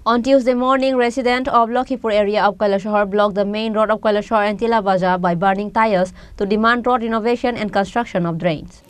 On Tuesday morning, residents of Lakhipur area of Kailasahar blocked the main road of Kailasahar and Tila Bazaar by burning tires to demand road renovation and construction of drains.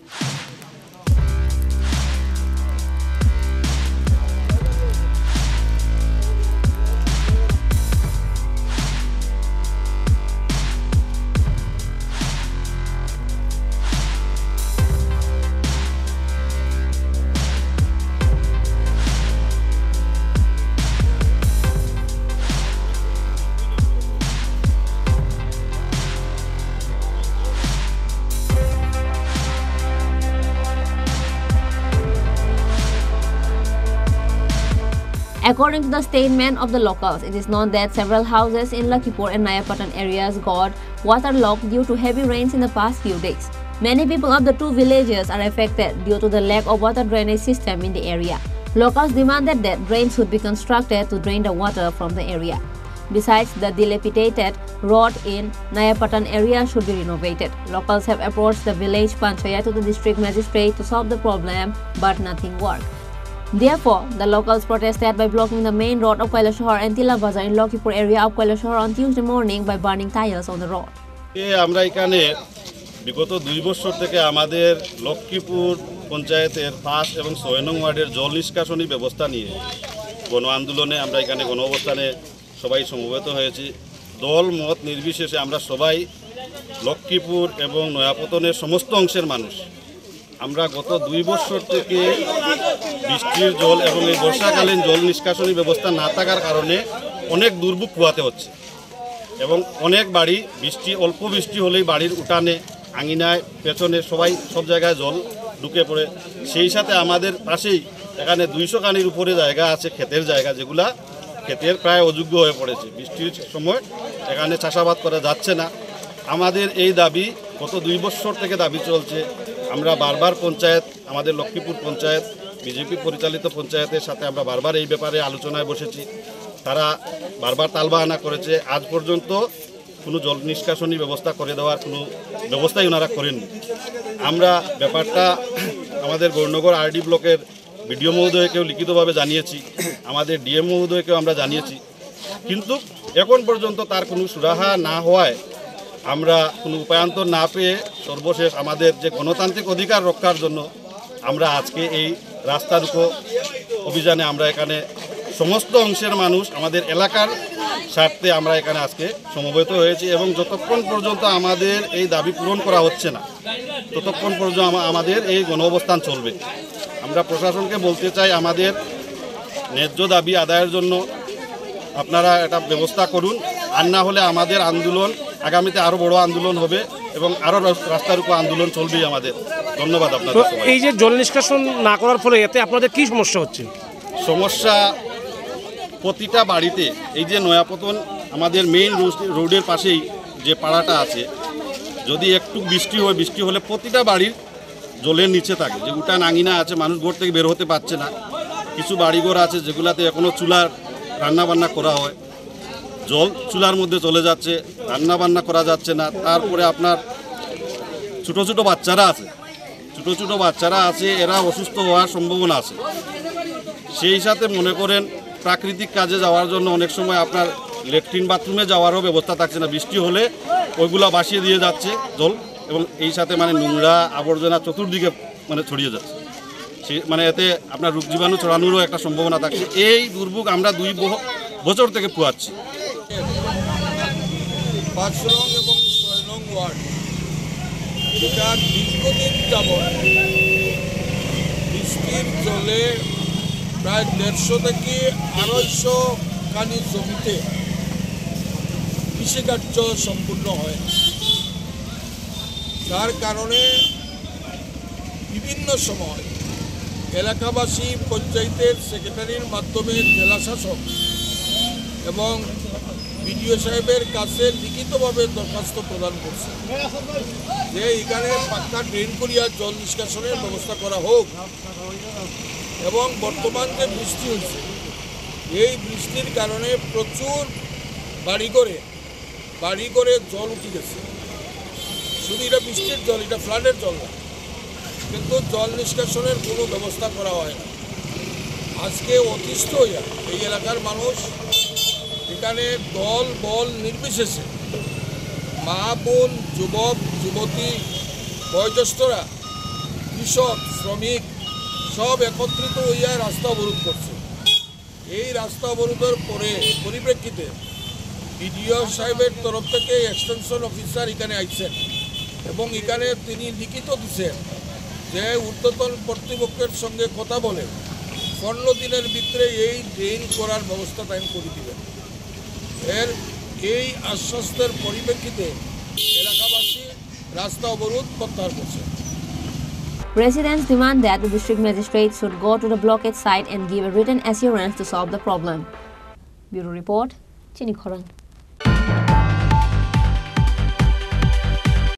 According to the statement of the locals, it is known that several houses in Lakhipur and Nayapatan areas got waterlogged due to heavy rains in the past few days. Many people of the two villages are affected due to the lack of water drainage system in the area. Locals demanded that drains should be constructed to drain the water from the area. Besides, the dilapidated road in Nayapatan area should be renovated. Locals have approached the village panchayat to the district magistrate to solve the problem, but nothing worked. Therefore, the locals protested by blocking the main road of Kailasahar and Tila Bazaar in Lakhipur area of Kailasahar on Tuesday morning by burning tires on the road. আমরা এখানে বিগত 2 বছর থেকে আমাদের লক্ষ্মীপুর পঞ্চায়েতের 5 এবং 6 নং ওয়ার্ডের জল নিষ্কাশনী ব্যবস্থা নিয়ে গণ আন্দোলনে আমরা এখানে গণ অবস্থানে সবাই সমবেত হয়েছি। দল মত নির্বিশেষে আমরা সবাই লক্ষ্মীপুর এবং নয়াপতনের সমস্ত অংশের মানুষ আমরা গত 2 বছর থেকে বৃষ্টির জল এবং এই বর্ষাকালীন জল নিষ্কাশনী ব্যবস্থা না থাকার কারণে অনেক দুর্ভোগ পোহাতে হচ্ছে এবং অনেক বাড়ি অল্প বৃষ্টি হলেই বাড়ির উঠানে আঙিনায় পেছনে সব জায়গায় জল ঢুকে পড়ে। সেই সাথে আমাদের পাশেই এখানে 200 কানির উপরে জায়গা আছে, ক্ষেতের জায়গা, যেগুলা ক্ষেতের প্রায় অযোগ্য হয়ে পড়েছে। বৃষ্টির সময় এখানে চাষাবাদ করা যাচ্ছে না। আমাদের এই দাবি গত 2 বছর থেকে দাবি চলছে। আমরা বারবার পঞ্চায়েত, আমাদের লক্ষ্মীপুর পঞ্চায়েত, বিজেপি পরিচালিত পঞ্চায়েতের সাথে আমরা বারবার এই ব্যাপারে আলোচনায় বসেছি। তারা বারবার তালবাহানা করেছে। আজ পর্যন্ত কোনো জল নিষ্কাশনী ব্যবস্থা করে দেওয়ার কোনো ব্যবস্থাই ওনারা করেননি। আমরা ব্যাপারটা আমাদের গৌরনগর আরডি ব্লকের বিডিও মহোদয়কেও লিখিতভাবে জানিয়েছি, আমাদের ডিএম মহোদয়কেও আমরা জানিয়েছি, কিন্তু এখন পর্যন্ত তার কোনো সুরাহা না হওয়ায় আমরা কোনো উপায়ান্তর না পেয়ে সর্বশেষ আমাদের যে গণতান্ত্রিক অধিকার রক্ষার জন্য আমরা আজকে এই রাস্তা রুখো অভিযানে আমরা এখানে সমস্ত অংশের মানুষ আমাদের এলাকার স্বার্থে আমরা এখানে আজকে সমবেত হয়েছি এবং যতক্ষণ পর্যন্ত আমাদের এই দাবি পূরণ করা হচ্ছে না ততক্ষণ পর্যন্ত আমাদের এই গণ অবস্থান চলবে। আমরা প্রশাসনকে বলতে চাই, আমাদের ন্যায্য দাবি আদায়ের জন্য আপনারা একটা ব্যবস্থা করুন, আর না হলে আমাদের আন্দোলন আগামীতে আরও বড় আন্দোলন হবে এবং আরও রাস্তার উপর আন্দোলন চলবেই আমাদের। ধন্যবাদ আপনাদের। এই যে জল নিষ্কাশন না করার ফলে এতে আপনাদের কি সমস্যা হচ্ছে? সমস্যা প্রতিটা বাড়িতে, এই যে নয়াপতন আমাদের মেইন রোডের পাশেই যে পাড়াটা আছে, যদি একটু বৃষ্টি হলে প্রতিটা বাড়ির জলের নিচে থাকে, যে উঠান আঙিনা আছে, মানুষ ঘর থেকে বের হতে পারছে না। কিছু বাড়িঘর আছে যেগুলাতে এখনও চুলার রান্নাবান্না করা হয়, জল চুলার মধ্যে চলে যাচ্ছে, রান্নাবান্না করা যাচ্ছে না। তারপরে আপনার ছোটো ছোটো বাচ্চারা আছে, এরা অসুস্থ হওয়ার সম্ভাবনা আছে। সেই সাথে মনে করেন প্রাকৃতিক কাজে যাওয়ার জন্য অনেক সময় আপনার ল্যাট্রিন বাথরুমে যাওয়ারও ব্যবস্থা থাকছে না, বৃষ্টি হলে ওইগুলা ভাসিয়ে দিয়ে যাচ্ছে জল, এবং এই সাথে নোংরা আবর্জনা চতুর্দিকে ছড়িয়ে যাচ্ছে। এতে আপনার রোগ জীবাণু ছড়ানোরও একটা সম্ভাবনা থাকছে। এই দুর্ভোগ আমরা 2 বছর থেকে পোহাচ্ছি। 5 নং এবং 6 নং ওয়ার্ড এটা দীর্ঘদিন যাবৎ বৃষ্টির জলে প্রায় 150 থেকে 250 কানি জমিতে কৃষিকার্য সম্পূর্ণ হয়, যার কারণে বিভিন্ন সময় এলাকাবাসী পঞ্চায়েতের সেক্রেটারির মাধ্যমে জেলা শাসক এবং বিডিও সাহেবের কাছে লিখিতভাবে দরখাস্ত প্রদান করছে যে এখানে পাক্কা ড্রেন করিয়া জল নিষ্কাশনের ব্যবস্থা করা হোক। এবং বর্তমান যে বৃষ্টি হচ্ছে, এই বৃষ্টির কারণে প্রচুর বাড়িঘরে জল উঠে গেছে। শুধু এটা বৃষ্টির জল, এটা ফ্লাডের জল না, কিন্তু জল নিষ্কাশনের কোনো ব্যবস্থা করা হয় না। আজকে অতিষ্ঠ হইয়া এই এলাকার মানুষ এখানে দল বল নির্বিশেষে মা বোন যুবক যুবতী বয়োজ্যেষ্ঠরা কৃষক শ্রমিক সব একত্রিত হইয়া রাস্তা অবরোধ করছে। এই রাস্তা অবরোধের পরিপ্রেক্ষিতে বিডিও সাহেবের তরফ থেকে এক্সটেনশন অফিসার এখানে আইছেন এবং এখানে তিনি লিখিত দিচ্ছেন যে ঊর্ধ্বতন কর্তৃপক্ষের সঙ্গে কথা বলে 15 দিনের ভিতরে এই ড্রেন করার ব্যবস্থা তাই করে দিবেন। এই আশ্বাসের পরিপ্রেক্ষিতে এলাকাবাসী রাস্তা অবরোধ প্রত্যাহার করছে। Residents demand that the district magistrate should go to the blockade site and give a written assurance to solve the problem. Bureau Report, Chini Khoran.